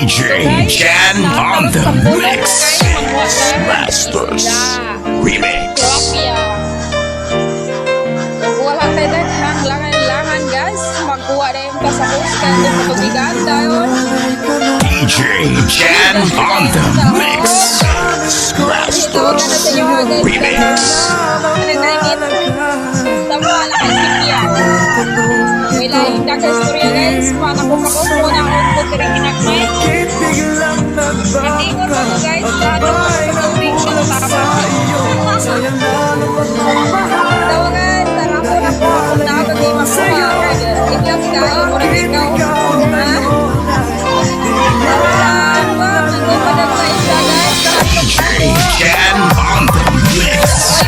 DJ Jan on the mix. Masters Remix. Tilapia. Magkuha lang tayo dahil langan guys. Magkuha na yung pasahos kaya yung matubigan dahil. DJ Jan on the mix. Masters Remix. Tama na kay Sipia. Wala yung dagastorya guys. Panakukakot mo na ako po tirikinagmay. Hindi ko po guys. Lalo ko sa pag-uwing sa tapos. Tawagan, tara po na po. Kung nakagagay makuha. Ibyang kayo mo rin ikaw. Tawagan ba? Hindi pa nagmay siya guys. DJ Jan on the mix.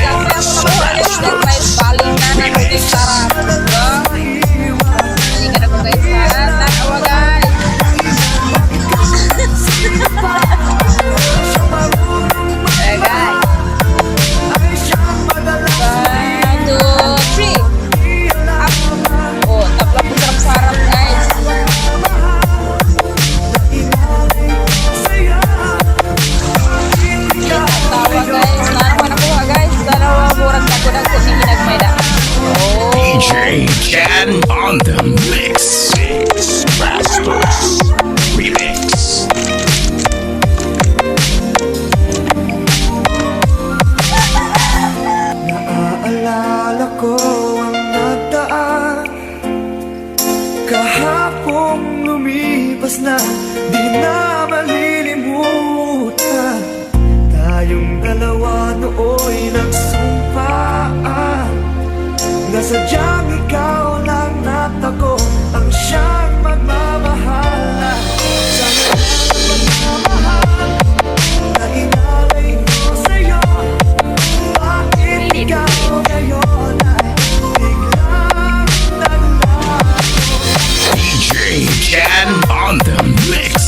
Baling na na po yung sarap. Hindi ka na po guys ha. Tatawa guys. Eh guys. 1, 2, 3. Up. Oh, tapla po sarap-sarap guys. Tatawa guys. Nanaman ako ha guys. Dalawa murag na ko nagkusinginagmay na. DJ Jan on the mix. Masters Remix. Naaalala ko ang nagdaan kahapong lumipas na di na malilimutan. Tayong dalawa nooy nagsumpaan na sadyang ikaw lang natako ang siyang magmamahala. Sana ang pagmamahal na inalay ko sa'yo. Bakit ikaw ngayon ay biglang naglaho? DJ Jan on the mix.